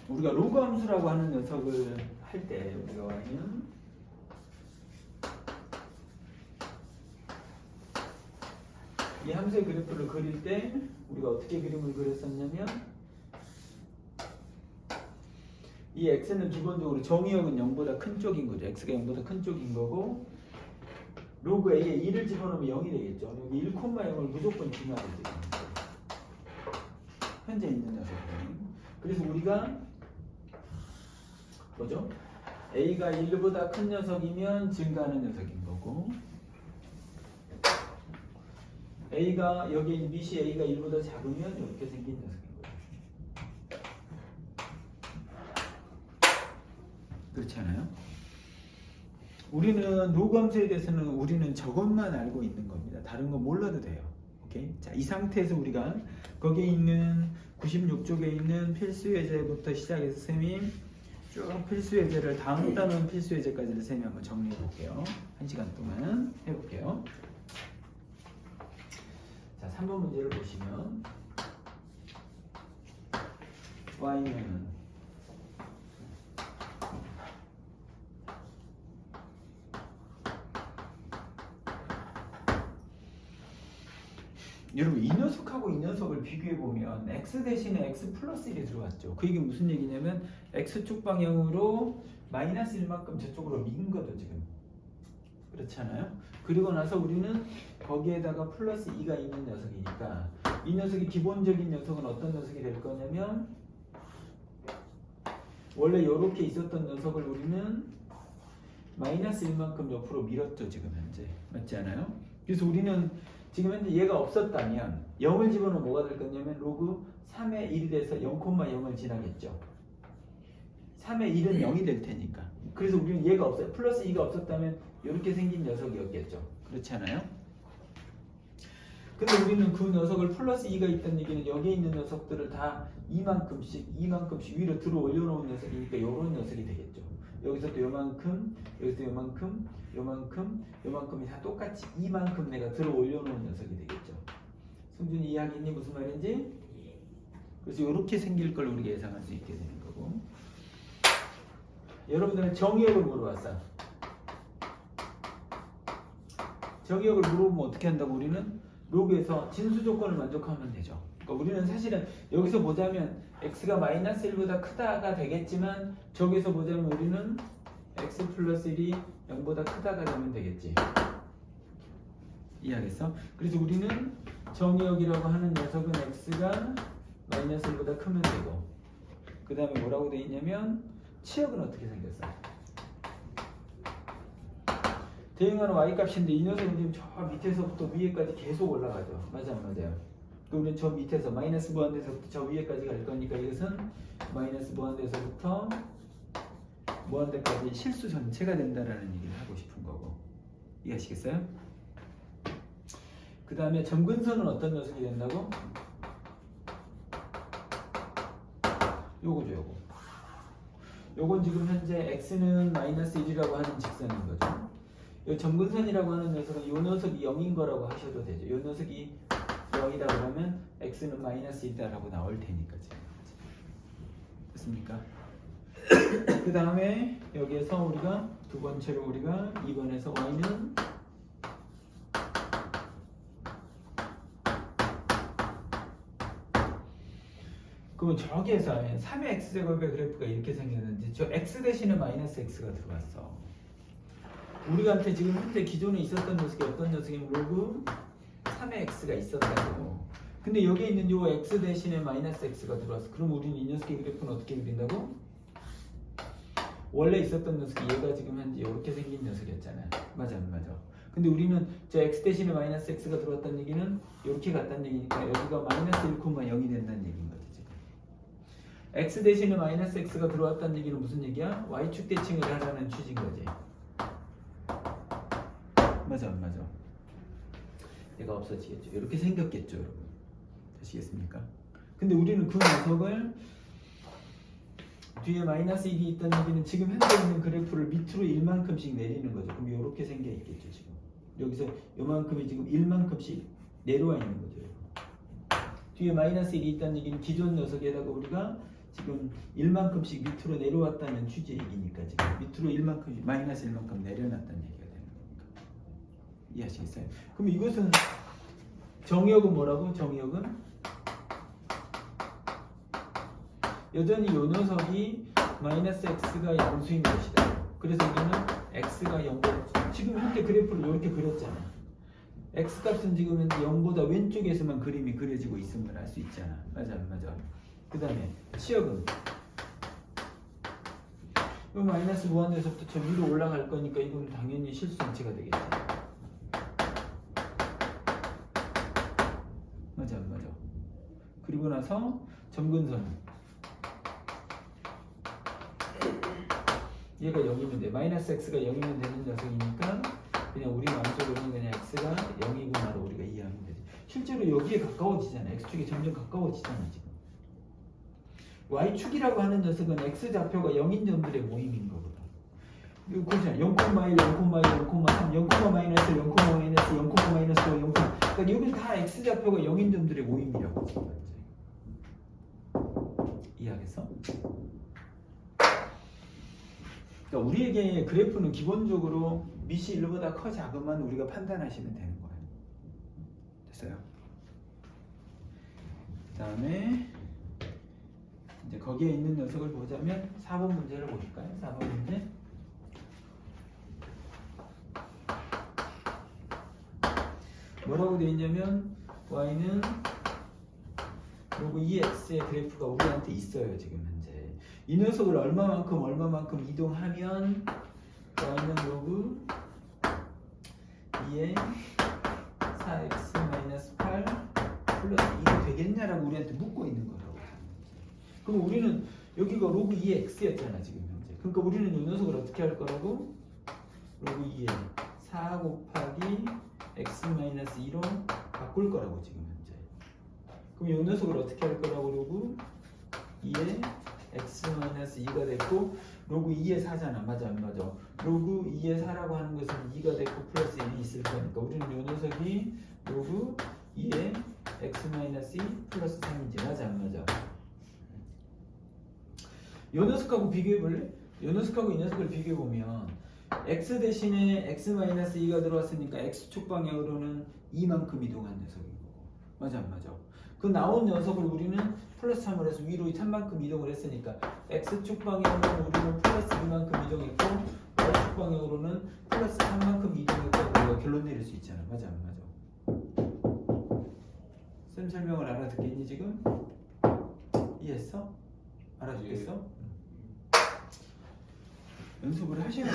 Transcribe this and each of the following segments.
우리가 로그 함수라고 하는 녀석을 할 때 우리가 y는 이 함수의 그래프를 그릴 때 우리가 어떻게 그림을 그렸었냐면 이 x는 기본적으로 정의역은 0보다 큰 쪽인 거죠. x가 0보다 큰 쪽인 거고 로그 a에 2를 집어넣으면 0이 되겠죠. 여기 1,0을 무조건 지나야 되죠. 현재 있는 녀석은. 그래서 우리가 뭐죠? a가 1보다 큰 녀석이면 증가하는 녀석인 거고 a가 여기 있는 밑이 a가 1보다 작으면 이렇게 생긴 녀석인 거예요. 그렇지 않아요? 우리는 로그 함수에 대해서는 우리는 저것만 알고 있는 겁니다. 다른 건 몰라도 돼요. 오케이? 자, 이 상태에서 우리가 거기에 있는 96쪽에 있는 필수 예제부터 시작해서 쌤이 쭉 필수 예제를 다음 단원 필수 예제까지를 쌤이 한번 정리해 볼게요. 1시간 동안 해볼게요. 자, 3번 문제를 보시면 y는 여러분 이 녀석하고 이 녀석을 비교해 보면 x 대신에 x 플러스 1이 들어왔죠. 그 얘기 무슨 얘기냐면 x축 방향으로 마이너스 1만큼 저쪽으로 민 거죠 지금. 그렇지 않아요? 그리고 나서 우리는 거기에다가 플러스 2가 있는 녀석이니까 이 녀석이 기본적인 녀석은 어떤 녀석이 될 거냐면 원래 이렇게 있었던 녀석을 우리는 마이너스 1만큼 옆으로 밀었죠 지금 현재. 맞지 않아요? 그래서 우리는 지금 현재 얘가 없었다면 0을 집어넣으면 뭐가 될 거냐면 로그 3의 1이 돼서 0,0을 지나겠죠. 3의 1은 0이 될 테니까. 그래서 우리는 얘가 없어요. 플러스 2가 없었다면 이렇게 생긴 녀석이었겠죠. 그렇지 않아요? 근데 우리는 그 녀석을 플러스 2가 있다는 얘기는 여기에 있는 녀석들을 다 이만큼씩 위로 들어 올려놓은 녀석이니까 이런 녀석이 되겠죠. 여기서 또 요만큼, 여기서 요만큼, 요만큼이 다 똑같이 이만큼 내가 들어 올려놓은 녀석이 되겠죠. 승준이 이해하겠니? 무슨 말인지? 그래서 이렇게 생길 걸 우리가 예상할 수 있게 되는 거고. 여러분들은 정의역을 물어봤어. 정의역을 물어보면 어떻게 한다고? 우리는 로그에서 진수 조건을 만족하면 되죠. 그러니까 우리는 사실은 여기서 보자면 x가 마이너스 1보다 크다가 되겠지만 저기서 보자면 우리는 x 플러스 1이 0보다 크다가 되면 되겠지. 이해하겠어? 그래서 우리는 정의역이라고 하는 녀석은 x가 마이너스 1보다 크면 되고 그 다음에 뭐라고 돼 있냐면 치역은 어떻게 생겼어? 대응하는 y값인데 이 녀석은 지금 저 밑에서부터 위에까지 계속 올라가죠. 맞아 안 맞아요? 그러면 저 밑에서 마이너스 무한대에서부터 저 위에까지 갈 거니까 이것은 마이너스 무한대에서부터 무한대까지 실수 전체가 된다라는 얘기를 하고 싶은 거고. 이해하시겠어요? 그 다음에 점근선은 어떤 녀석이 된다고? 요거죠 요거. 요건 지금 현재 x는 마이너스 1이라고 하는 직선인 거죠. 이 점근선이라고 하는 녀석은 요 녀석이 0인 거라고 하셔도 되죠. 요 녀석이 0이다 그러면 x는 마이너스 2다라고 나올 테니까 지금. 됐습니까? 그 다음에 여기에서 우리가 두 번째로 우리가 2번에서 y는 그러면 저기에서 3의 x제곱의 그래프가 이렇게 생겼는데 저 x 대신에 마이너스 x가 들어왔어. 우리한테 지금 현재 기존에 있었던 녀석이 어떤 녀석이면 로그 3의 x가 있었다고. 근데 여기에 있는 요 x 대신에 마이너스 x가 들어왔어. 그럼 우리는 이 녀석의 그래프는 어떻게 그린다고? 원래 있었던 녀석이 얘가 지금 현재 이렇게 생긴 녀석이었잖아. 맞아 안 맞아? 근데 우리는 저 x 대신에 마이너스 x가 들어왔다는 얘기는 이렇게 갔다는 얘기니까 여기가 마이너스 1,0이 된다는 얘기인 거지 지금. x 대신에 마이너스 x가 들어왔다는 얘기는 무슨 얘기야? y축 대칭을 하자는 취지인 거지. 맞아 안 맞아? 얘가 없어지겠죠. 이렇게 생겼겠죠 여러분. 되시겠습니까? 근데 우리는 그 녀석을 뒤에 마이너스 1이 있다는 얘기는 지금 현재 있는 그래프를 밑으로 1만큼씩 내리는 거죠. 그럼 이렇게 생겨 있겠죠 지금. 여기서 요만큼이 지금 1만큼씩 내려와 있는 거죠. 뒤에 마이너스 1이 있다는 얘기는 기존 녀석에다가 우리가 지금 1만큼씩 밑으로 내려왔다는 취지의 얘기니까 지금 밑으로 1만큼 마이너스 1만큼 내려놨다는 얘기가 되는 거니까 이해하시겠어요? 그럼 이것은 정의역은 뭐라고? 정의역은 여전히 요 녀석이 마이너스 x가 양수인 것이다. 그래서 우리는 x가 0보다 지금 현재 그래프를 이렇게 그렸잖아. x값은 지금 현재 0보다 왼쪽에서만 그림이 그려지고 있음을 알 수 있잖아. 맞아 안 맞아? 그 다음에 치역은 이 마이너스 무한대에서부터 저 위로 올라갈 거니까 이건 당연히 실수함체가 되겠지. 맞아 안 맞아? 그리고 나서 점근선 얘가 0이면 돼. 마이너스 x가 0이면 되는 녀석이니까 그냥 우리 마음속으로는 그냥 x가 0이구나로 우리가 이해하면 되지. 실제로 여기에 가까워지잖아. x축이 점점 가까워지잖아 지금. y축이라고 하는 녀석은 x좌표가 0인 점들의 모임인 거거든. 이거 그렇잖아. 0,1, 0,1, 0,3, 0, 마이너스 0, 마이너스 0, 마이너스 5, 0. 그러니까 여기는 다 x좌표가 0인 점들의 모임이라고 지금. 이해하겠어? 그러니까 우리에게 그래프는 기본적으로 밑이 1보다 커 작으면 우리가 판단하시면 되는 거예요. 됐어요? 그 다음에 이제 거기에 있는 녀석을 보자면 4번 문제를 보실까요? 4번 문제. 뭐라고 되어 있냐면 y는 그리고 이 x의 그래프가 우리한테 있어요 지금 현재. 이 녀석을 얼마만큼 이동하면 y는 로그 2의 4x-8 플러스 2가 되겠냐라고 우리한테 묻고 있는 거라고. 그럼 우리는 여기가 로그 2의 x였잖아 지금 현재. 그러니까 우리는 이 녀석을 어떻게 할 거라고? 로그 2의 4 곱하기 x-2로 바꿀 거라고 지금 현재. 그럼 이 녀석을 어떻게 할 거라고? 로그 2의 x-2가 됐고 로그 2의 4잖아. 맞아 안 맞아? 로그 2의 4라고 하는 것은 2가 됐고 플러스 1이 있을 거니까 우리는 이 녀석이 로그 2의 x-2 플러스 3이지. 맞아 안 맞아? 이 녀석하고 비교해 볼래? 이 녀석하고 이 녀석을 비교해 보면 x 대신에 x-2가 들어왔으니까 x축 방향으로는 2만큼 이동한 녀석인 거고. 맞아 안 맞아? 그 나온 녀석을 우리는 플러스 3을 해서 위로 3만큼 이동을 했으니까 x축 방향으로는 우리는 플러스 2만큼 이동했고 y축 방향으로는 플러스 3만큼 이동했다고 우리가 결론 내릴 수 있잖아. 맞아 안 맞아? 쌤 설명을 알아듣겠니 지금? 이해했어? 알아듣겠어? 연습을 하셔야 돼요.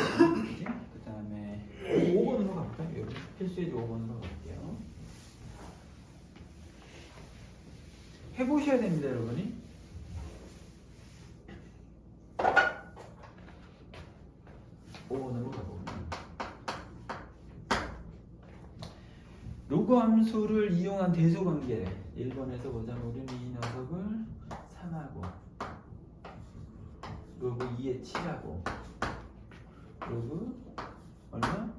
그 다음에 5번으로 갈까요? 여기 필수예제 5번으로 갈게요. 해보셔야 됩니다, 여러분이. 로그 함수를 이용한 대소관계 1번에서 보자면 우리는 이 녀석을 3하고 로그 2에 7하고 로그 얼마?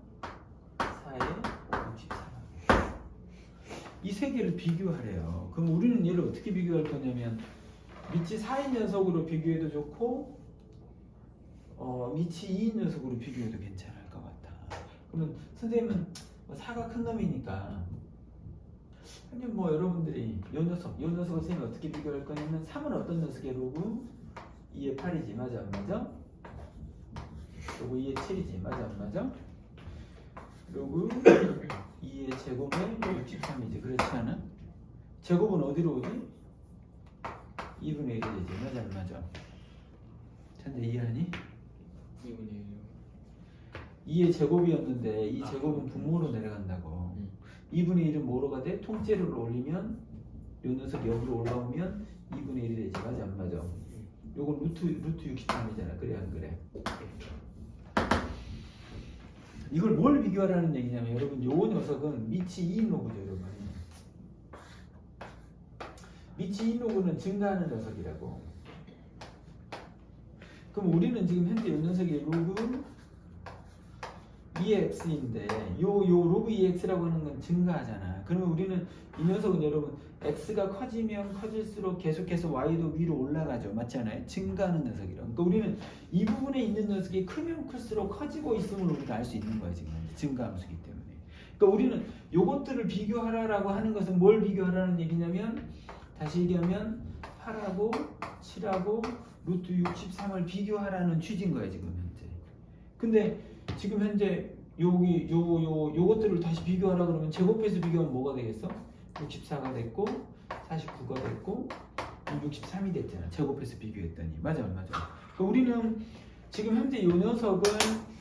4에 63하고 이 세 개를 비교하래요. 그럼 우리는 얘를 어떻게 비교할 거냐면 밑이 4인 녀석으로 비교해도 좋고 밑이 2인 녀석으로 비교해도 괜찮을 것 같아. 그러면 선생님은 4가 큰 놈이니까 아니 여러분들이 요 녀석을 선생님이 어떻게 비교할 거냐면 3은 어떤 녀석의 로그? 2의 8이지. 맞아 안 맞아? 로그 2의 7이지. 맞아 안 맞아? 로그 2의 제곱에 63이지. 그렇지 않아? 제곱은 어디로 오지? 2분의 1이 되지. 맞아 안 맞아? 천재 이해하니? 2분의 1이요. 2의 제곱이었는데 이 제곱은 분모로 내려간다고. 2분의 1은 뭐로가 돼? 통째로를 올리면 요 녀석 여기로 올라오면 2분의 1이 되지. 맞아 안 맞아? 요건 루트 63이잖아. 그래 안 그래? 이걸 뭘 비교하라는 얘기냐면 여러분 요 녀석은 밑이 2인 로그죠. 여러분 밑이 2인 로그는 증가하는 녀석이라고. 그럼 우리는 지금 현재 요 녀석의 로그 2x인데 요 로그 2x라고 하는 건 증가하잖아. 그러면 우리는 이 녀석은 여러분 x가 커지면 커질수록 계속해서 y도 위로 올라가죠. 맞지 않아요? 증가하는 녀석이라. 그러니까 우리는 이 부분에 있는 녀석이 크면 클수록 커지고 있음을 우리가 알 수 있는 거야 지금. 증가함수기 때문에. 그러니까 우리는 요것들을 비교하라라고 하는 것은 뭘 비교하라는 얘기냐면 다시 얘기하면 8하고 7하고 루트 63을 비교하라는 취지인 거야 지금 현재. 근데 지금 현재 요것들을 다시 비교하라 그러면 제곱해서 비교하면 뭐가 되겠어? 64가 됐고 49가 됐고 63이 됐잖아. 제곱해서 비교했더니. 맞아 안 맞아? 그러니까 우리는 지금 현재 요 녀석은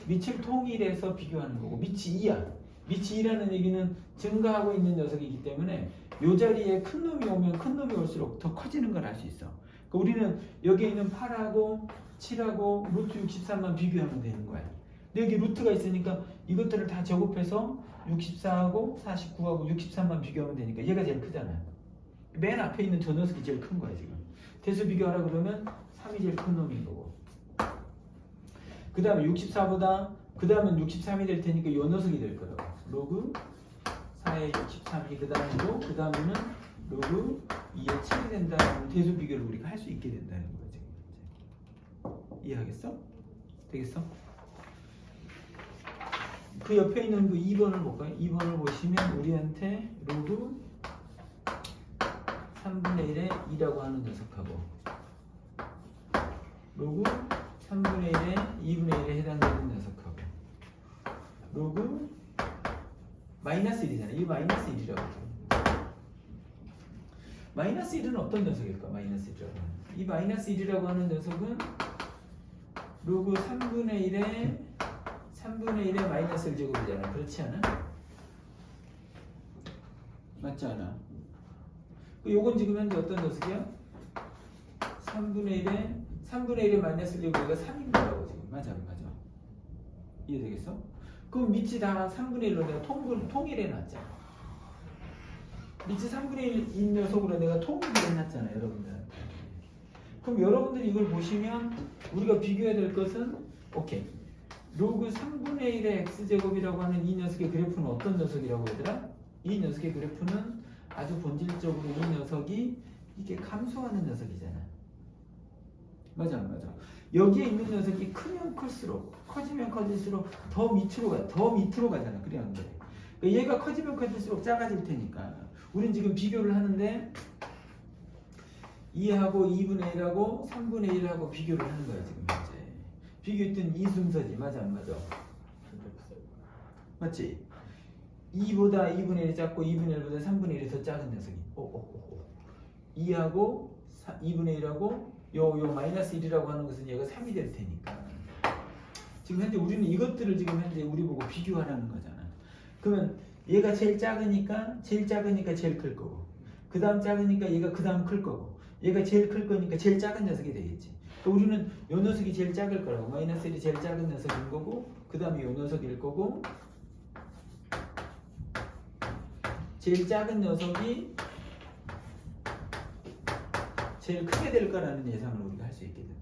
밑을 통일해서 비교하는 거고 밑이 2야. 밑이 2라는 얘기는 증가하고 있는 녀석이기 때문에 요 자리에 큰 놈이 오면 큰 놈이 올수록 더 커지는 걸 알 수 있어. 그러니까 우리는 여기에 있는 8하고 7하고 루트 63만 비교하면 되는 거야. 근데 여기 루트가 있으니까 이것들을 다 제곱해서 64하고 49하고 63만 비교하면 되니까 얘가 제일 크잖아요. 맨 앞에 있는 저 녀석이 제일 큰 거야 지금. 대수 비교하라 그러면 3이 제일 큰 놈인 거고. 그 다음에 64보다 그 다음은 63이 될 테니까 요 녀석이 될 거라고. 로그 4에 63이 그 다음이고 그 다음에는 로그 2에 7이 된다는 대수 비교를 우리가 할 수 있게 된다는 거야 지금. 이해하겠어? 되겠어? 그 옆에 있는 그 2번을 볼까요? 2번을 보시면 우리한테 로그 3분의 1에 2라고 하는 녀석하고 로그 3분의 1에 2분의 1에 해당되는 녀석하고 로그 마이너스 1이잖아요. 이 마이너스 1이라고 하죠. 마이너스 1은 어떤 녀석일까? 마이너스 1이라고. 이 마이너스 1이라고 하는 녀석은 로그 3분의 1에 마이너스 1제곱이잖아. 그렇지 않아? 맞지 않아? 요건 지금 현재 어떤 녀석이야? 3분의 1에 마이너스 1제곱이가 3인 거라고 지금. 맞아 안 맞아? 이해되겠어? 그럼 밑이 다 3분의 1로 내가 통일해 놨잖아. 밑이 3분의 1인 녀석으로 내가 통일을 해놨잖아 여러분들. 그럼 여러분들이 이걸 보시면 우리가 비교해야 될 것은 오케이. 로그 3분의 1의 x제곱이라고 하는 이 녀석의 그래프는 어떤 녀석이라고 하더라? 이 녀석의 그래프는 아주 본질적으로 이 녀석이 이게 감소하는 녀석이잖아. 맞아 안 맞아? 여기에 있는 녀석이 크면 클수록 커지면 커질수록 더 밑으로 가. 더 밑으로 가잖아. 그래 안 그래? 그러니까 얘가 커지면 커질수록 작아질 테니까 우린 지금 비교를 하는데 2하고 2분의 1하고 3분의 1하고 비교를 하는 거야 지금 현재. 비교했던 이 순서지. 맞아 안 맞아? 맞지? 2보다 2분의 1이 작고 2분의 1보다 3분의 1이 더 작은 녀석이 2하고 2분의 1하고 요 마이너스 1이라고 하는 것은 얘가 3이 될 테니까 지금 현재 우리는 이것들을 지금 현재 우리 보고 비교하라는 거잖아. 그러면 얘가 제일 작으니까 제일 클 거고 그 다음 작으니까 얘가 그 다음 클 거고 얘가 제일 클 거니까 제일 작은 녀석이 되겠지. 그러니까 우리는 요 녀석이 제일 작을 거라고. 마이너스 1이 제일 작은 녀석인 거고 그 다음에 요 녀석일 거고 제일 작은 녀석이 제일 크게 될 거라는 예상을 우리가 할 수 있게 된다.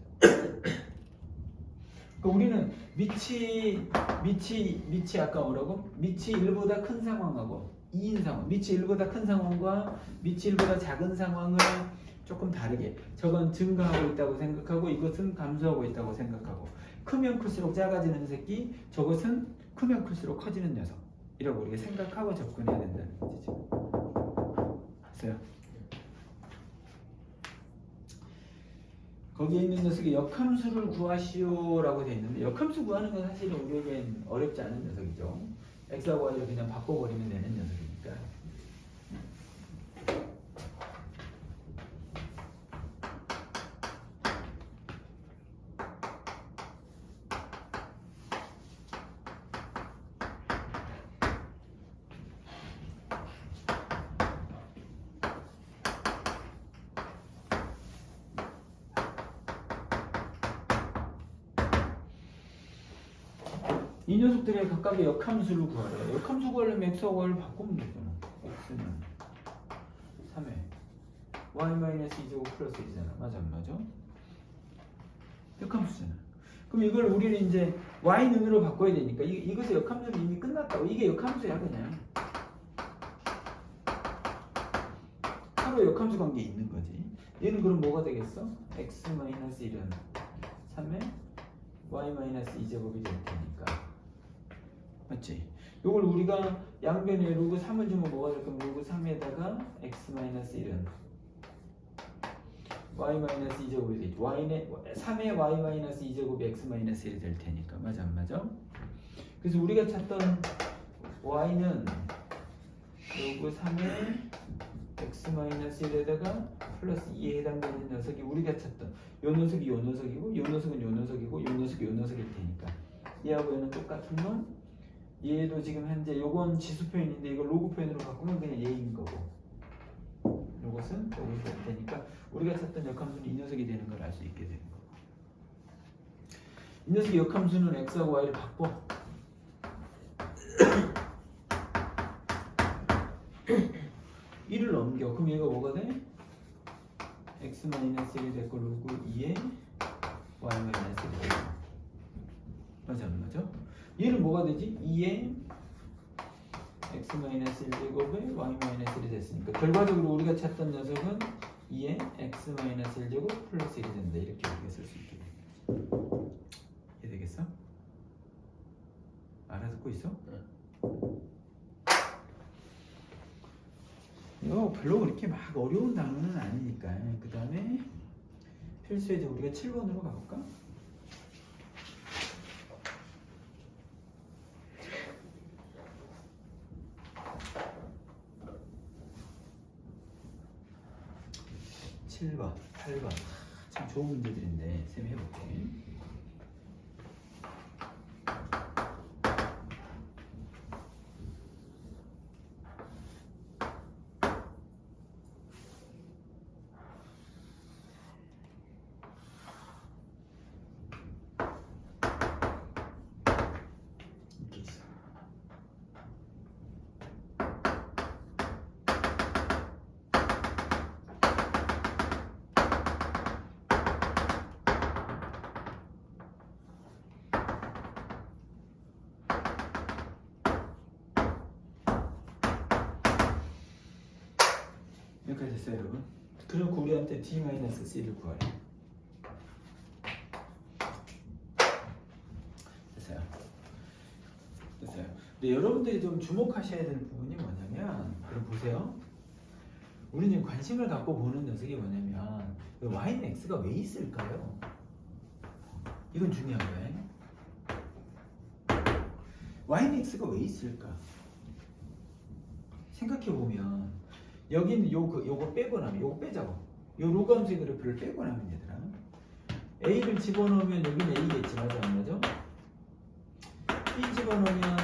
그러니까 우리는 밑이 아까 뭐라고? 밑이 1보다 큰 상황하고 2인 상황, 밑이 1보다 큰 상황과 밑이 1보다 작은 상황을 조금 다르게 저건 증가하고 있다고 생각하고 이것은 감소하고 있다고 생각하고 크면 클수록 작아지는 새끼 저것은 크면 클수록 커지는 녀석이라고 우리가 생각하고 접근해야 된다는 거지 지금. 됐어요? 거기에 있는 녀석이 역함수를 구하시오라고 되어 있는데 역함수 구하는 건 사실은 우리에겐 어렵지 않은 녀석이죠. x하고 y를 그냥 바꿔버리면 되는 녀석이니까. 이 녀석들의 각각의 역함수를 구하래요. 역함수 구하려면 x하고 y를 바꾸면 되잖아. x는 3회 y-2제곱 플러스 1이잖아. 맞아 안 맞아? 역함수잖아. 그럼 이걸 우리는 이제 y는으로 바꿔야 되니까 이것의 역함수는 이미 끝났다고. 이게 역함수야 그냥. 서로 역함수 관계에 있는 거지. 얘는 그럼 뭐가 되겠어? x-1은 3에 y-2제곱이 될 테니까. 맞지? 이걸 우리가 양변에 로그 3을 주면 뭐가 될 거면 로그 3에다가 x-1은 y-2제곱이 되겠지. 3의 y-2제곱이 x-1이 될 테니까. 맞아 안 맞아? 그래서 우리가 찾던 y는 로그 3의 x-1에다가 플러스 2에 해당되는 녀석이 우리가 찾던 요 녀석이 요 녀석이고 요 녀석은 요 녀석이고 요 녀석이 요 녀석일 테니까 얘하고 얘는 똑같은 놈. 얘도 지금 현재 요건 지수 표현인데 이걸 로그 표현으로 바꾸면 그냥 얘인 거고 요것은 로그 될 테니까 우리가 찾던 역함수는 이 녀석이 되는 걸 알 수 있게 되는 거고 이 녀석의 역함수는 x하고 y를 바꿔 (1을) 넘겨. 그럼 얘가 뭐가 돼? x-1이 됐고 로그 2에 y-1이 되고 맞아 안 맞아? 얘는 뭐가 되지? 2에 x-1제곱에 y-1이 됐으니까 결과적으로 우리가 찾던 녀석은 2에 x-1제곱 플러스 1이 된다. 이렇게 우리가 쓸 수 있게 되는 거지. 이해되겠어? 알아듣고 있어? 이거 별로 그렇게 막 어려운 단어는 아니니까. 그 다음에 필수에 우리가 7번으로 가볼까? (7번) (8번) 참 좋은 문제들인데 쌤 해볼게. 이렇게 있어. 여기까지 됐어요 여러분. 그리고 우리한테 D-C를 구하래. 됐어요. 됐어요. 근데 여러분들이 좀 주목하셔야 될 부분이 뭐냐면 그럼 보세요. 우리는 지금 관심을 갖고 보는 녀석이 뭐냐면 y는 x가 왜 있을까요? 이건 중요한 거예요. y는 x가 왜 있을까? 생각해보면 여기는 요거 빼고 나면 요거 빼자고. 요 로그 함수의 그래프를 빼고 나면 얘들아 a를 집어넣으면 여기는 a겠지. 맞아 안 맞아? b 집어넣으면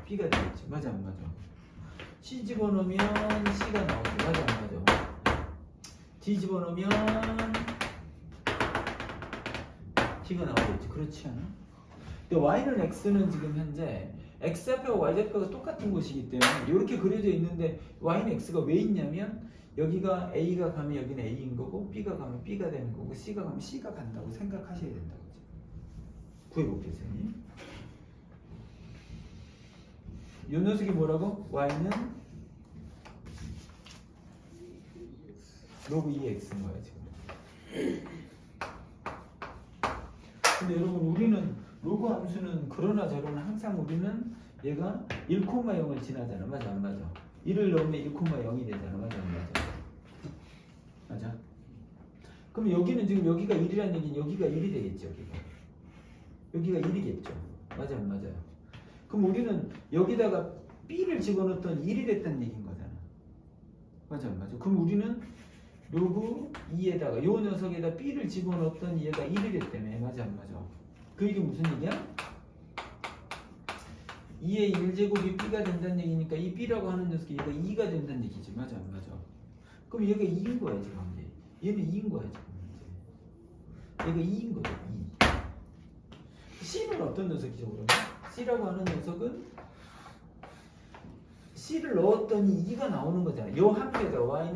b가 되겠지. 맞아 안 맞아? c 집어넣으면 c가 나오지. 맞아 안 맞아? d 집어넣으면 d가 나오겠지. 그렇지 않아? 근데 y는 x는 지금 현재 x좌표와 y좌표가 똑같은 곳이기 때문에 이렇게 그려져 있는데 y는 x가 왜 있냐면 여기가 a가 가면 여기는 a인 거고 b가 가면 b가 되는 거고 c가 가면 c가 간다고 생각하셔야 된다고. 구해볼게요 선생님. 이 녀석이 뭐라고? y는 로그 2x인 거야 지금. 근데 여러분 우리는 로그 함수는 그러나 저러나 항상 우리는 얘가 1,0을 지나잖아. 맞아 안 맞아? 1을 넣으면 1,0이 되잖아. 맞아 안 맞아? 맞아? 그럼 여기는 지금 여기가 1이라는 얘기는 여기가 1이 되겠죠. 여기가 1이겠죠. 맞아 안 맞아요? 그럼 우리는 여기다가 b를 집어넣었던 1이 됐다는 얘기인 거잖아. 맞아 안 맞아? 그럼 우리는 로그 2에다가 요 녀석에다 b를 집어넣었던 얘가 1이 됐다며. 맞아 안 맞아? 그 얘기 무슨 얘기야? 2의 1제곱이 b가 된다는 얘기니까 이 b라고 하는 녀석이 얘가 2가 된다는 얘기지. 맞아 안 맞아? 그럼 얘가 2인 거야 지금 이제. 얘는 2인 거야 지금 이제. 얘가 2인 거죠. 2. C는 어떤 녀석이죠 그러면? C라고 하는 녀석은 C를 넣었더니 2가 나오는 거잖아. 요 함수에다 y는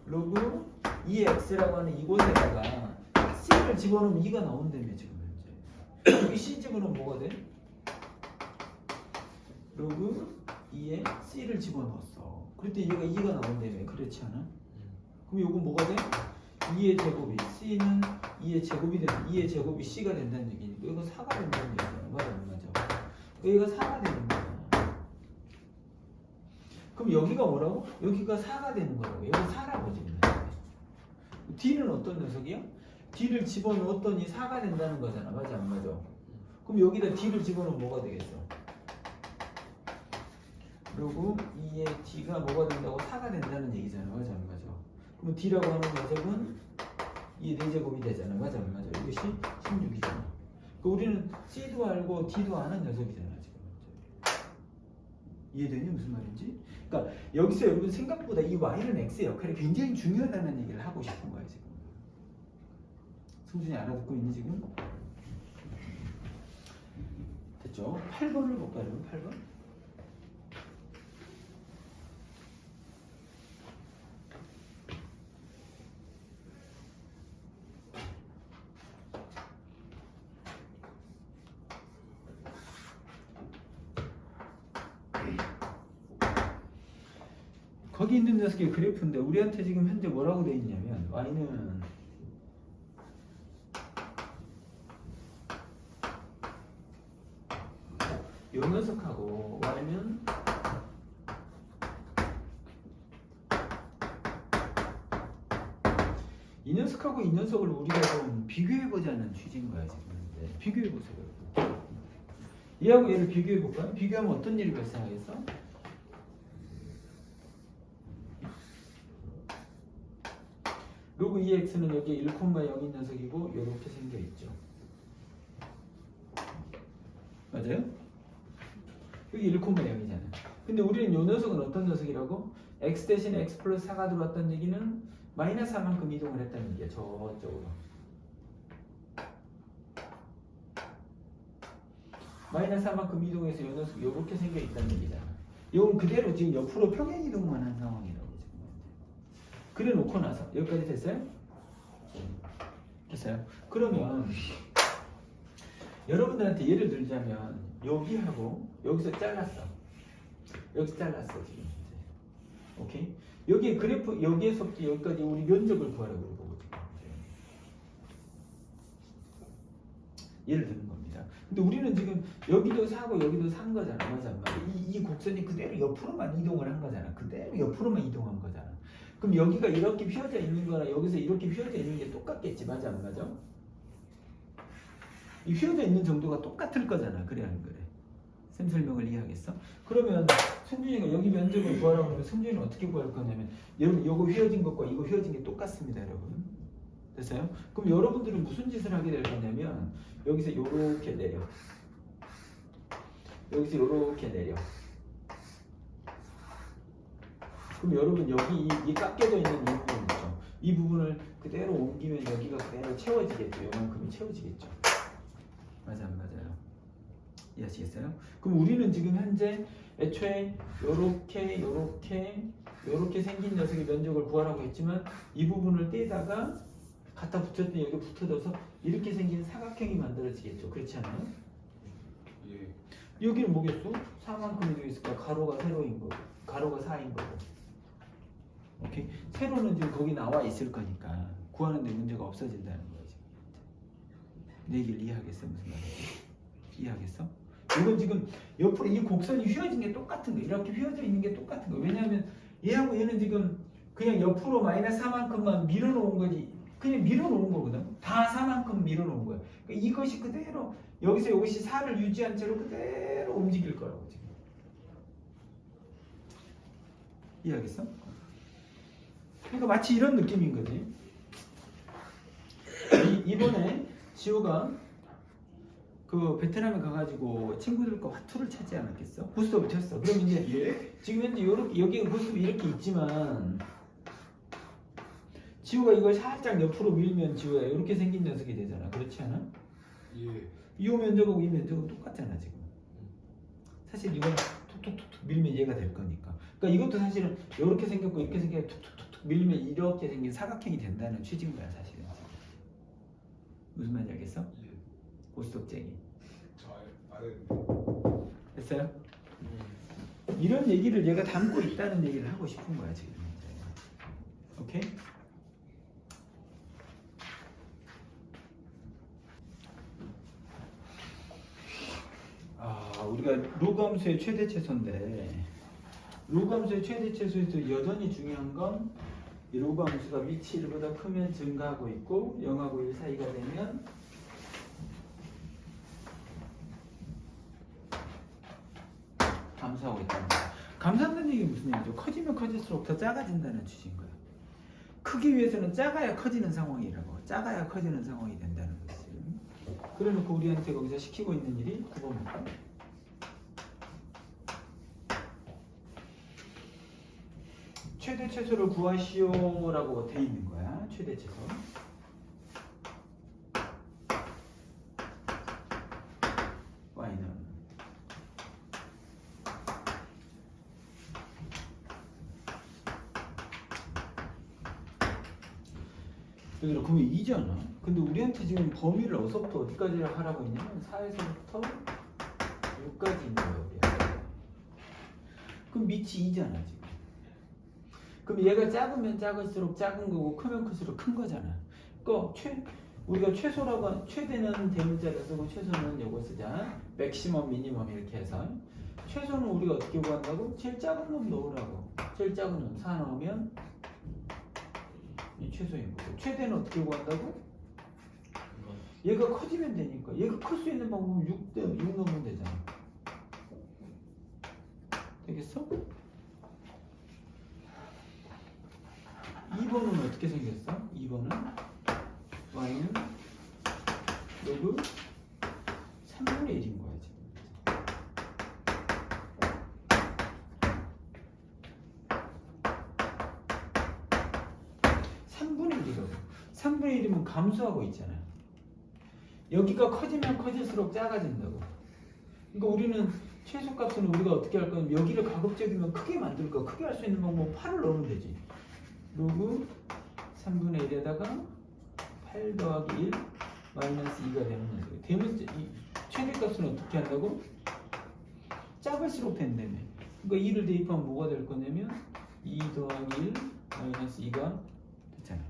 로그 2x라고 하는 이곳에다가 C를 C를 집어넣으면 2가 나온다며 지금 현재. 여기 C 집어넣으면 뭐가 돼? 로그 2에 C를 집어넣었어. 그럴 때 얘가 2가 나온다며. 그렇지 않아? 그럼 요건 뭐가 돼? 2의 제곱이 C는 2의 제곱이 되면 2의 제곱이 C가 된다는 얘기니까 이거 4가 된다는 얘기야. 맞아 안 맞아? 얘가 4가 되는 거야. 그럼 여기가 뭐라고? 여기가 4가 되는 거라고. 여기가 4라고 지금. D는 어떤 녀석이야? D를 집어넣었더니 4가 된다는 거잖아. 맞아 안 맞아? 그럼 여기다 D를 집어넣으면 뭐가 되겠어? 그리고 2의 D가 뭐가 된다고? 4가 된다는 얘기잖아. 맞아 안 맞아? 그럼 D라고 하는 녀석은 2의 4제곱이 되잖아. 맞아 안 맞아? 이것이 16이잖아. 우리는 C도 알고 D도 아는 녀석이잖아. 지금. 이해되니? 무슨 말인지? 그러니까 여기서 여러분 생각보다 이 Y는 X의 역할이 굉장히 중요하다는 얘기를 하고 싶은 거야 지금. 승준이 알아듣고 있니 지금? 됐죠? 8번을 볼까요? 8번? 거기 있는 녀석이 그래프인데 우리한테 지금 현재 뭐라고 돼 있냐면 Y는 요 녀석하고 Y는 이 녀석하고 이 녀석을 우리가 좀 비교해보자는 취지인 거야 지금. 네, 비교해보세요. 얘하고 얘를 비교해볼까요? 비교하면 어떤 일이 발생하겠어? 로그 2x는 여기 1,0인 녀석이고 이렇게 생겨있죠. 맞아요? 여기 1,0이잖아. 근데 우리는 이 녀석은 어떤 녀석이라고? x 대신에 x 플러스 4가 들어왔다는 얘기는 마이너스 4만큼 이동을 했다는 얘기야. 저쪽으로. 마이너스 4만큼 이동해서 이 녀석이 이렇게 생겨있다는 얘기잖아. 이건 그대로 지금 옆으로 평행 이동만 한 상황이라고 지금. 그래 놓고 나서 여기까지 됐어요? 됐어요? 그러면 여러분들한테 예를 들자면 여기하고 여기서 잘랐어. 여기서 잘랐어 지금. 오케이? 여기 그래프 여기에서부터 여기까지 우리 면적을 구하라고 그러고 예를 드는 겁니다. 근데 우리는 지금 여기도 사고 여기도 산 거잖아. 맞아 안 맞아? 이 곡선이 그대로 옆으로만 이동을 한 거잖아. 그대로 옆으로만 이동한 거잖아. 그럼 여기가 이렇게 휘어져 있는 거나 여기서 이렇게 휘어져 있는 게 똑같겠지. 맞아 안 맞아? 이 휘어져 있는 정도가 똑같을 거잖아. 그래 안 그래? 쌤 설명을 이해하겠어? 그러면 승준이가 여기 면적을 구하라고 하면 승준이는 어떻게 구할 거냐면 여러분 요거 휘어진 것과 이거 휘어진 게 똑같습니다. 여러분 됐어요? 그럼 여러분들은 무슨 짓을 하게 될 거냐면 여기서 요렇게 내려 여기서 요렇게 내려 그럼 여러분 여기 이 깎여져 있는 이 부분 있죠? 이 부분을 그대로 옮기면 여기가 그대로 채워지겠죠. 요만큼이 채워지겠죠. 맞아 안 맞아요? 이해하시겠어요? 그럼 우리는 지금 현재 애초에 요렇게 생긴 녀석의 면적을 구하라고 했지만 이 부분을 떼다가 갖다 붙였더니 여기 붙어져서 이렇게 생긴 사각형이 만들어지겠죠. 그렇지 않아요? 예. 여기는 뭐겠어? 4만큼이 되어 있을까? 가로가 세로인 거고 가로가 4인 거고 오케이? 세로는 지금 거기 나와 있을 거니까 구하는데 문제가 없어진다는 거지. 내 얘기를 이해하겠어? 무슨 말인지 이해하겠어? 이건 지금 옆으로 이 곡선이 휘어진 게 똑같은 거 이렇게 휘어져 있는 게 똑같은 거 왜냐하면 얘하고 얘는 지금 그냥 옆으로 마이너스 4만큼만 밀어놓은 거지 그냥 밀어놓은 거거든 다 4만큼 밀어놓은 거야 그러니까 이것이 그대로 여기서 이것이 4를 유지한 채로 그대로 움직일 거라고 지금 이해하겠어? 그러니까 마치 이런 느낌인 거지 이번에 지호가 그 베트남에 가가지고 친구들과 화투를 찾지 않았겠어? 고스톱을 쳤어. 그럼 이제 예? 지금 현재 요렇게 여기 고스톱이 이렇게 있지만 지호가 이걸 살짝 옆으로 밀면 지호야 이렇게 생긴 녀석이 되잖아. 그렇지 않아? 예. 이 면적하고 이 면적은 똑같잖아 지금. 사실 이건 툭툭툭툭 밀면 얘가 될 거니까. 그러니까 이것도 사실은 이렇게 생겼고 이렇게 생겨 툭툭툭툭 밀면 이렇게 생긴 사각형이 된다는 취지인 거야 사실은. 무슨 말인지 알겠어? 예. 고스톱쟁이. 저 아래. 됐어요? 이런 얘기를 얘가 담고 있다는 얘기를 하고 싶은 거야 지금. 오케이? 우리가 로그 함수의 최대 최소인데 로그 함수의 최대 최소에서 여전히 중요한 건 이 로그 함수가 위치 1보다 크면 증가하고 있고 0하고 1 사이가 되면 감소하고 있다는 거야. 감소한다는 얘기 무슨 얘기죠? 커지면 커질수록 더 작아진다는 취지인 거야. 크기 위해서는 작아야 커지는 상황이라고. 작아야 커지는 상황이 된다는 거지. 그래놓고 우리한테 거기서 시키고 있는 일이 9번 볼까? 최대 최소를 구하시오라고 돼 있는 거야. 최대 최소. y는 여기로 그러면 2잖아. 근데 우리한테 지금 범위를 어디서부터 어디까지 하라고 했냐면 4에서부터 6까지 있는 거야. 우리한테. 그럼 밑이 2잖아 지금. 그럼 얘가 작으면 작을수록 작은 거고 크면 클수록 큰 거잖아. 그러니까 우리가 최소라고 최대는 대문자를 쓰고 최소는 요거 쓰자. 맥시멈, 미니멈 이렇게 해서 최소는 우리가 어떻게 구한다고? 제일 작은 놈 넣으라고. 제일 작은 놈 4 넣으면 이 최소인 거고. 최대는 어떻게 구한다고? 얘가 커지면 되니까. 얘가 클 수 있는 방법은 6 넣으면 되잖아. 되겠어? 2번은 어떻게 생겼어? 2번은 y는 로그 3분의 1인 거야 지금. 3분의 1이라고. 3분의 1이면 감소하고 있잖아. 여기가 커지면 커질수록 작아진다고. 그러니까 우리는 최소값은 우리가 어떻게 할 거냐면 여기를 가급적이면 크게 만들 거. 크게 할 수 있는 방법은 8을 넣으면 되지. 로그 3분의 1에다가 8 더하기 1 마이너스 2가 되는 녀석. 대문자 이 최대값은 어떻게 한다고? 작을수록 된다며. 그러니까 2를 대입하면 뭐가 될 거냐면 2 더하기 1 마이너스 2가 됐잖아.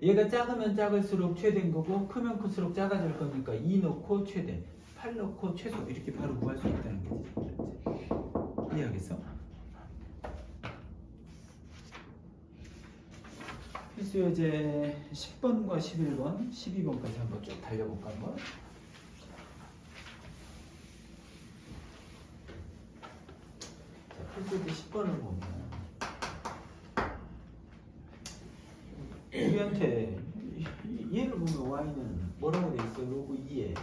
얘가 작으면 작을수록 최대인 거고 크면 클수록 작아질 거니까 2 넣고 최대, 8 넣고 최소 이렇게 바로 구할 수 있다는 거지. 이해하겠어? 필수예제 10번과 11번, 12번까지 한번 쭉 달려볼까 한번. 자, 필수예제 10번을 보면 우리한테 얘를 보면 y는 뭐라고 돼 있어? 로그 2에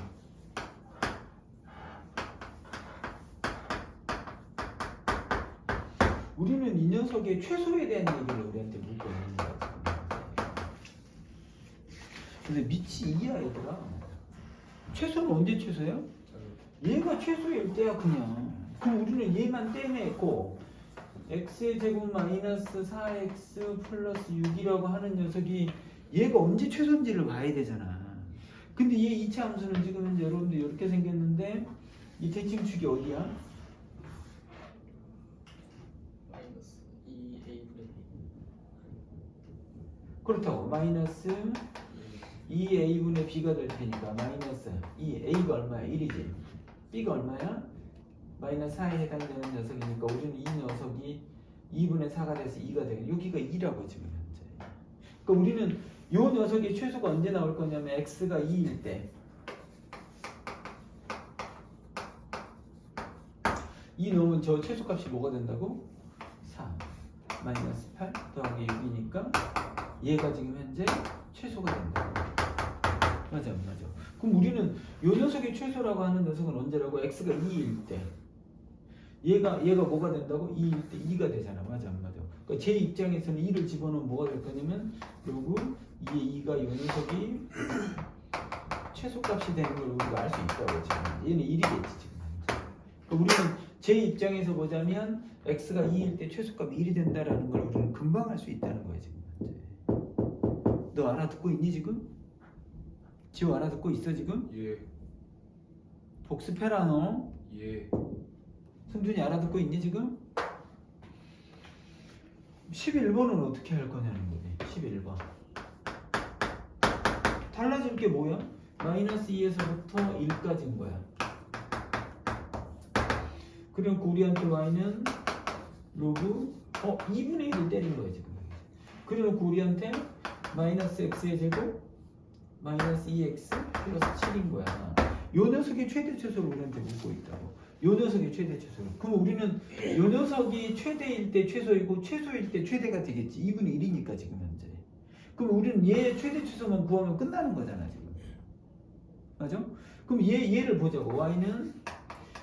우리는 이 녀석의 최소에 대한 얘기를 우리한테 묻고 있는 거야. 근데 밑이 2야 얘들아. 최소는 언제 최소야? 얘가 최소일 때야 그냥. 그럼 우리는 얘만 떼내고 x의 제곱 마이너스 4x 플러스 6이라고 하는 녀석이 얘가 언제 최소인지를 봐야 되잖아. 근데 얘 2차 함수는 지금 현재 여러분들 이렇게 생겼는데 이 대칭축이 어디야? 마이너스 2a분의 그렇다고 마이너스 2a분의 b가 될 테니까 마이너스 2a가 얼마야? 1이지. b가 얼마야? 마이너스 4에 해당되는 녀석이니까 우리는 이 녀석이 2분의 4가 돼서 2가 되겠네. 여기가 2라고 지금 현재. 그러니까 우리는 요 녀석의 최소가 언제 나올 거냐면 x가 2일 때 2 넣으면 저 최소값이 뭐가 된다고? 4 마이너스 8 더하기 6이니까 얘가 지금 현재 최소가 된다. 맞아. 그럼 우리는 요 녀석의 최소라고 하는 녀석은 언제라고? x가 2일 때 얘가 뭐가 된다고? 2일 때 2가 되잖아. 맞아. 그러니까 제 입장에서는 2를 집어넣으면 뭐가 될 거냐면 로그 2의 2가 요 녀석이 최소값이 되는 걸 우리가 알 수 있다고 지금. 얘는 1이겠지 지금. 그러니까 우리는 제 입장에서 보자면 x가 2일 때 최소값 1이 된다라는 걸 우리는 금방 알 수 있다는 거야 지금. 너 알아듣고 있니 지금? 지호 알아듣고 있어 지금? 예. 복습해라 너. 예. 승준이 알아듣고 있니 지금? 11번은 어떻게 할 거냐는 거지. 11번. 달라질 게 뭐야? 마이너스 2에서부터 1까지인 거야. 그럼 우리한테 y는 로그 2분의 1을 때린 거야 지금. 그래놓고 우리한테 마이너스 x의 제곱 마이너스 2x 플러스 7인 거야. 요 녀석이 최대 최소를 우리한테 묻고 있다고. 요 녀석이 최대 최소를. 그럼 우리는 요 녀석이 최대일 때 최소이고 최소일 때 최대가 되겠지. 2분의 1이니까 지금 현재. 그럼 우리는 얘 최대 최소만 구하면 끝나는 거잖아 지금. 맞아? 그럼 얘를 보자고. y는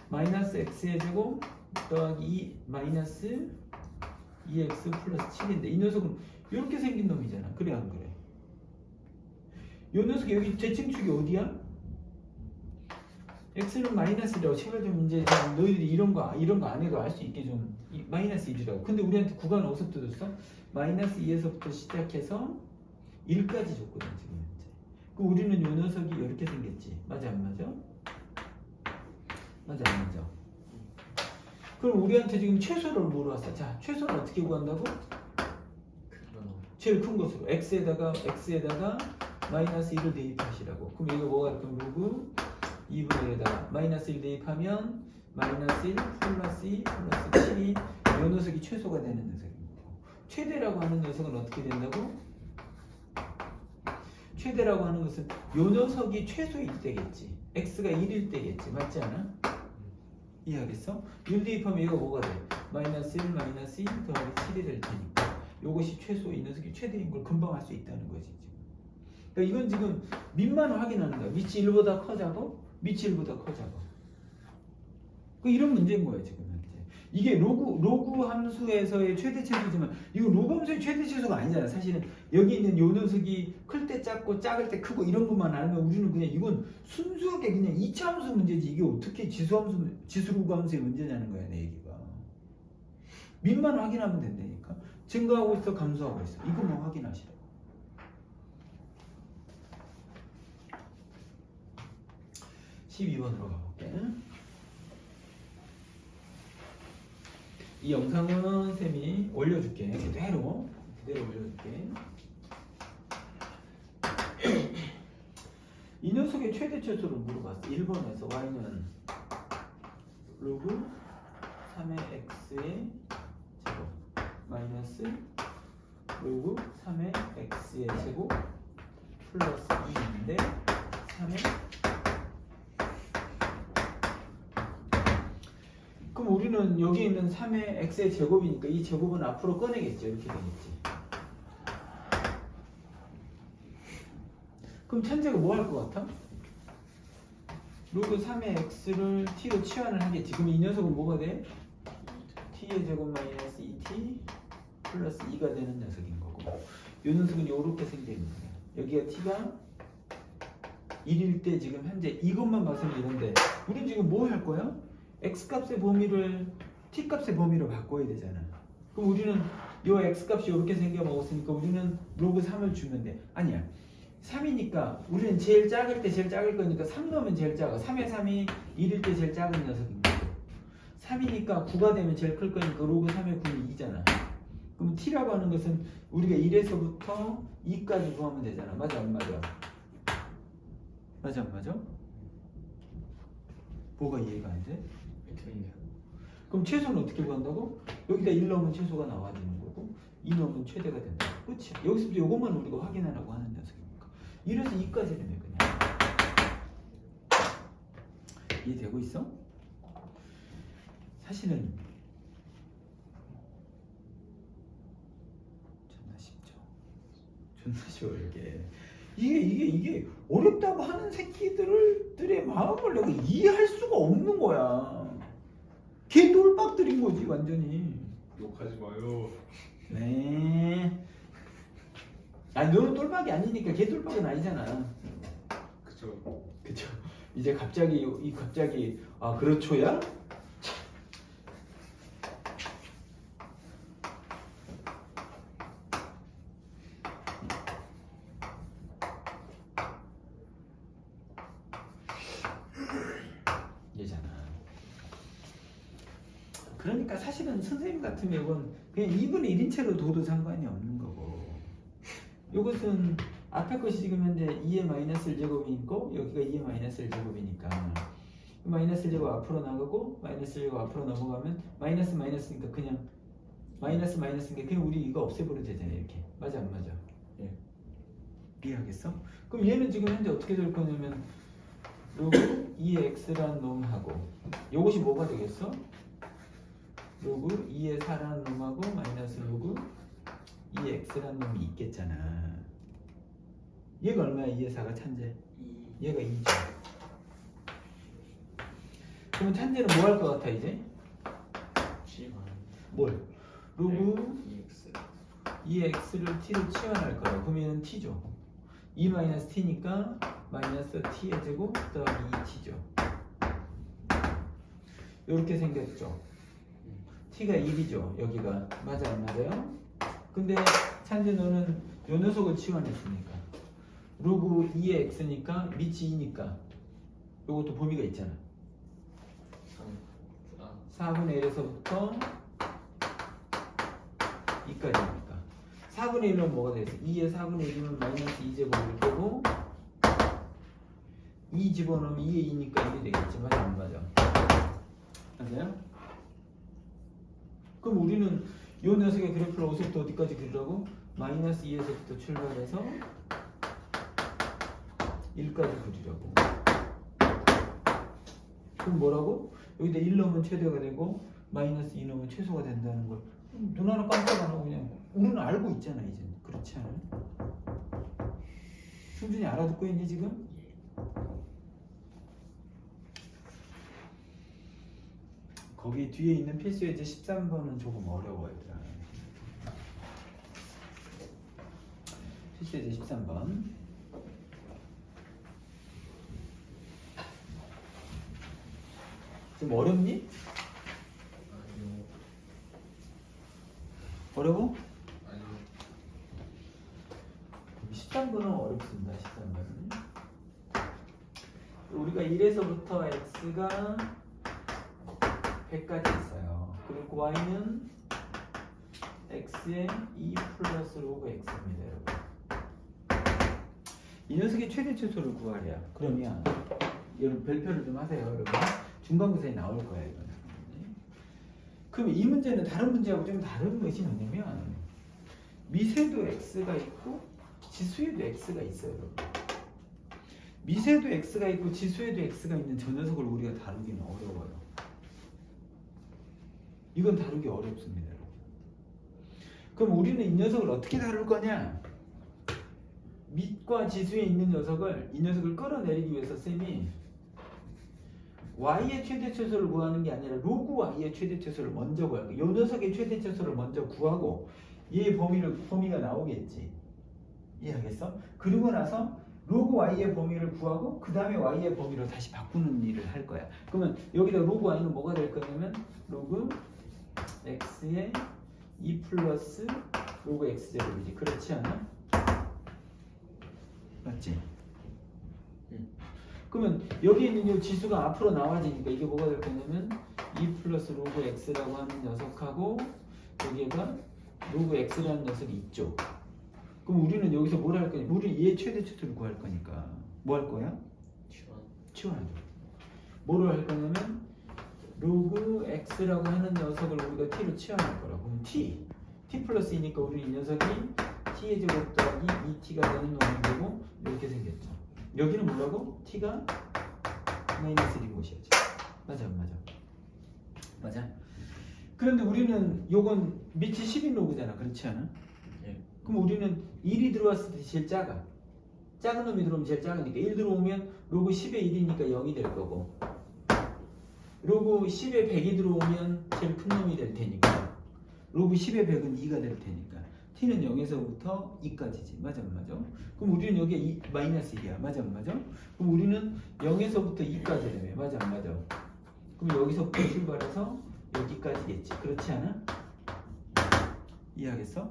마이너스 x의 제곱 더하기 2 마이너스 2x 플러스 7인데 이 녀석은 이렇게 생긴 놈이잖아. 그래 안 그래? 이 녀석이 여기 대칭축이 어디야? x는 마이너스라고 제발 좀 이제 너희들이 이런 거 안 해도 알 수 있게 좀 마이너스 1이라고. 근데 우리한테 구간을 어디서 뜯었어? 마이너스 2에서부터 시작해서 1까지 줬거든 지금 현재. 그럼 우리는 이 녀석이 이렇게 생겼지. 맞아 안 맞아? 맞아 안 맞아? 그럼 우리한테 지금 최소를 물어왔어. 자, 최소는 어떻게 구한다고? 제일 큰 것으로 x에다가 마이너스 1을 대입하시라고. 그럼 이거 뭐가 그럼 로그 2분의 1에다가 마이너스 1 대입하면 마이너스 1 플러스 2 플러스 7이 이 녀석이 최소가 되는 녀석입니다. 최대라고 하는 녀석은 어떻게 된다고? 최대라고 하는 것은 이 녀석이 최소일 때겠지. x가 1일 때겠지. 맞지 않아? 이해하겠어? 1 대입하면 얘가 뭐가 돼? 마이너스 1 마이너스 2 더하기 7이 될 테니까 요것이 최소 이 녀석이 최대인 걸 금방 할 수 있다는 거지 지금. 그러니까 이건 지금 밑만 확인하는 거야. 밑이 1보다 커자고 밑이 1보다 커자고. 그 이런 문제인 거예요 지금 현재. 이게 로그 함수에서의 최대 최소지만 이거 로그 함수의 최대 최소가 아니잖아. 사실은 여기 있는 요 녀석이 클 때 작고 작을 때 크고 이런 것만 알면 우리는 그냥 이건 순수하게 그냥 2차 함수 문제지 이게 어떻게 지수로그 함수의 문제냐는 거야 내 얘기가. 밑만 확인하면 된다니까. 증가하고 있어 감소하고 있어 이것만 확인하시라고. 음. 12번으로 가볼게. 이 영상은 쌤이 올려줄게. 그대로 올려줄게. 이 녀석의 최대 최소를 물어봤어. 1번에서 y는 로그 3의 x의 제곱 마이너스 로그 3의 x의 제곱 플러스 2인데 3의 그럼 우리는 여기 있는 3의 x의 제곱이니까 이 제곱은 앞으로 꺼내겠죠. 이렇게 되겠지. 그럼 천재가 뭐 할 것 같아? 로그 3의 x를 t로 치환을 하겠지. 그럼 이 녀석은 뭐가 돼? t의 제곱 마이너스 2t 플러스 2가 되는 녀석인 거고 이 녀석은 이렇게 생기는 거야. 여기가 t가 1일 때 지금 현재 이것만 봤으면 이런데 우린 지금 뭐 할 거야? x값의 범위를 t값의 범위로 바꿔야 되잖아. 그럼 우리는 이 x값이 이렇게 생겨 먹었으니까 우리는 로그 3을 주면 돼. 아니야. 3이니까 우리는 제일 작을 때 제일 작을 거니까 3 넣으면 제일 작아. 3의 3이 1일 때 제일 작은 녀석인 거고 3이니까 9가 되면 제일 클 거니까 로그 3의 9는 2잖아. 그럼 t라고 하는 것은 우리가 1에서부터 2까지 구하면 되잖아. 맞아 안 맞아? 맞아 안 맞아? 뭐가 이해가 안 돼? 그럼 최소는 어떻게 구한다고? 여기다 1 넣으면 최소가 나와지는 거고 2 넣으면 최대가 된다. 그렇지? 여기서부터 이것만 우리가 확인하라고 하는 녀석이니까. 이래서 2까지 되면 그냥 이해되고 있어? 사실은 존나 쉽죠. 존나 쉬워 이게 어렵다고 하는 새끼들의 마음을 내가 이해할 수가 없는 거야. 걔 똘박들인 거지 완전히. 욕하지 마요. 네. 아니 너는 똘박이 아니니까 걔 똘박은 아니잖아. 그쵸. 그쵸. 이제 갑자기 아 그렇죠야? 그러니까 사실은 선생님 같은 경우는 그냥 2분의 1인 채로 둬도 상관이 없는 거고, 이것은 앞에 것이 지금 현재 2의 마이너스 1제곱이고 여기가 2의 마이너스 1제곱이니까 마이너스 1제곱 앞으로 나가고 마이너스 1제곱 앞으로 넘어가면 마이너스 마이너스니까 그냥 마이너스니까 그냥 우리 이거 없애버려도 되잖아요. 이렇게 맞아 안 맞아? 예. 이해하겠어? 그럼 얘는 지금 현재 어떻게 될 거냐면 로그 2x란 놈하고 요것이 뭐가 되겠어? 로그 2의 4라는 놈하고 마이너스 로그 2x란 놈이 있겠잖아. 얘가 얼마야? 2의 4가 찬제? 얘가 2죠. 그러면 찬제는 뭐 할 것 같아 이제? G만 뭘? 로그 2x 2x를 t로 치환할 거야. 그러면 얘는 t죠. 2 마이너스 t니까 마이너스 t의 제곱 더하기 2t죠. 이렇게 생겼죠. t가 1이죠. 여기가 맞아 안 맞아요? 근데 찬제 너는 요 녀석을 치환했으니까 로그 2의 x니까 밑이 2니까 요것도 범위가 있잖아. 4분의 1에서부터 2까지니까 4분의 1은 뭐가 되겠어? 2의 4분의 1이면 마이너스 2제곱일 거고 2 집어넣으면 2의 2니까 1이 되겠지. 맞아 안 맞아? 맞아요? 그럼 우리는 이 녀석의 그래프를 어디서부터 어디까지 그리라고? 마이너스 2에서부터 출발해서 1까지 그리라고. 그럼 뭐라고? 여기다 1 넣으면 최대가 되고 마이너스 2 넣으면 최소가 된다는 걸 눈 하나 깜짝 안 하고 그냥 우리는 알고 있잖아 이제. 그렇지 않아요? 충분히 알아듣고 있니 지금? 거기 뒤에 있는 필수 예제 13번은 조금 어려워 얘들아. 필수 예제 13번. 좀 어렵니? 아니요. 어려워? 아니요. 13번은 어렵습니다. 13번은 우리가 1에서부터 x가 100까지 있어요. 그리고 y는 x의 2 플러스 로그 x입니다. 여러분 이 녀석의 최대 최소를 구하래요. 그러면 여러분 별표를 좀 하세요. 여러분 중간고사에 나올 거예요. 이거는. 그럼 이 문제는 다른 문제하고 좀 다른 것이 뭐냐면 미세도 x가 있고 지수에도 x가 있어요. 여러분. 미세도 x가 있고 지수에도 x가 있는 저 녀석을 우리가 다루기는 어려워요. 이건 다루기 어렵습니다. 여러분. 그럼 우리는 이 녀석을 어떻게 다룰 거냐? 밑과 지수에 있는 녀석을 이 녀석을 끌어내리기 위해서 쌤이 y의 최대 최소를 구하는 게 아니라 로그 y의 최대 최소를 먼저 구할 거야. 이 녀석의 최대 최소를 먼저 구하고 얘의 범위가 나오겠지. 이해하겠어? 그리고 나서 로그 y의 범위를 구하고 그 다음에 y의 범위로 다시 바꾸는 일을 할 거야. 그러면 여기다 로그 y는 뭐가 될 거냐면 로그 x의 2 플러스 로그 x제곱이지. 그렇지 않아? 맞지? 그러면 여기 있는 이 지수가 앞으로 나와지니까 이게 뭐가 될 거냐면 2 플러스 로그 x라고 하는 녀석하고 여기에가 로그 x라는 녀석이 있죠. 그럼 우리는 여기서 뭘 할 거냐? 우리 얘 최대 최소를 구할 거니까 뭐 할 거야? 치환하죠. 뭐를 할 거냐면 로그 x라고 하는 녀석을 우리가 t로 치환할 거라고. 그럼 t 플러스 2니까 우리 이 녀석이 t의 제곱 더하기 2t가 되는 놈이 되고 이렇게 생겼죠. 여기는 뭐라고? t가 마이너스 1인 곳이었지. 맞아 안 맞아? 맞아? 그런데 우리는 요건 밑이 10인 로그잖아. 그렇지 않아? 예. 그럼 우리는 1이 들어왔을 때 제일 작아. 작은 놈이 들어오면 제일 작으니까 1 들어오면 로그 10의 1이니까 0이 될 거고 로그 10의 100이 들어오면 제일 큰 놈이 될 테니까 로그 10의 100은 2가 될 테니까 t는 0에서부터 2까지지. 맞아 안 맞아? 그럼 우리는 여기에 마이너스 1이야. 맞아 안 맞아? 그럼 우리는 0에서부터 2까지라며. 맞아 안 맞아? 그럼 여기서부터 출발해서 여기까지겠지. 그렇지 않아? 이해하겠어?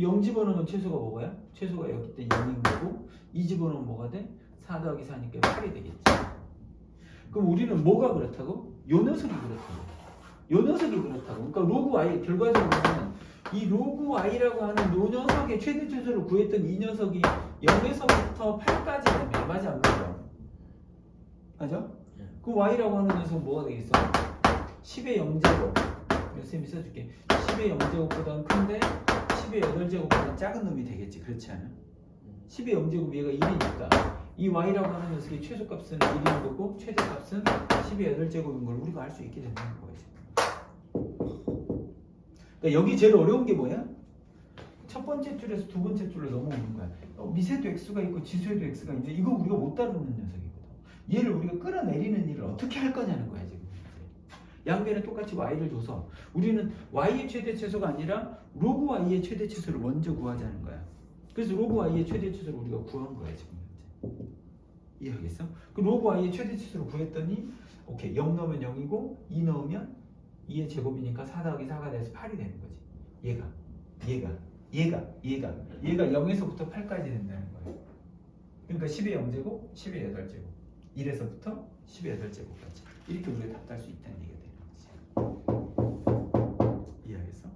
0 집어넣으면 최소가 뭐야? 최소가 여기 때 0인 거고 2 집어넣으면 뭐가 돼? 4 더하기 4니까 8이 되겠지. 그럼 우리는 뭐가 그렇다고? 요 녀석이 그렇다고. 요 녀석이 그렇다고. 그러니까 로그 y 결과적으로 보면 이 로그 y라고 하는 요 녀석의 최대 최소를 구했던 이 녀석이 0에서부터 8까지 되면 맞아 안 맞아? 맞아? 예. 그 y라고 하는 녀석은 뭐가 되겠어? 10의 0제곱. 쌤이 써줄게. 10의 0제곱보다는 큰데 10의 8제곱보다는 작은 놈이 되겠지. 그렇지 않아? 10의 0제곱 얘가 1이니까 이 y라고 하는 녀석의 최소값은 1인 거고 최대값은 10의 8제곱인 걸 우리가 알 수 있게 된다는 거지. 그러니까 여기 제일 어려운 게 뭐야? 첫 번째 줄에서 두 번째 줄로 넘어오는 거야. 미세도 x가 있고 지수에도 x가 있는데 이거 우리가 못 다루는 녀석이거든. 얘를 우리가 끌어내리는 일을 어떻게 할 거냐는 거야 지금. 양변에 똑같이 y를 줘서 우리는 y의 최대 최소가 아니라 로그 y의 최대 최소를 먼저 구하자는 거야. 그래서 로그 y의 최대 최소를 우리가 구한 거야 지금 현재. 이해하겠어? 그 로그 y의 최대 최소를 구했더니 오케이 0 넣으면 0이고 2 넣으면 2의 제곱이니까 4 더하기 4가 돼서 8이 되는 거지. 얘가 0에서부터 8까지 된다는 거예요. 그러니까 10의 0제곱, 10의 8제곱 1에서부터 10의 8제곱까지 이렇게 우리가 답할 수 있다는 얘기가 되는 거지. 이해하겠어?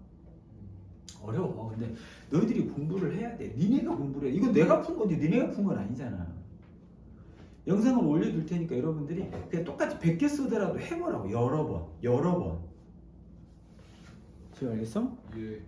어려워. 근데 너희들이 공부를 해야 돼. 니네가 공부를 해. 이건 내가 푼 건데 니네가 푼 건 아니잖아. 영상을 올려둘 테니까 여러분들이 그냥 똑같이 100개 쓰더라도 해보라고. 여러 번. 지금 알겠어? 예.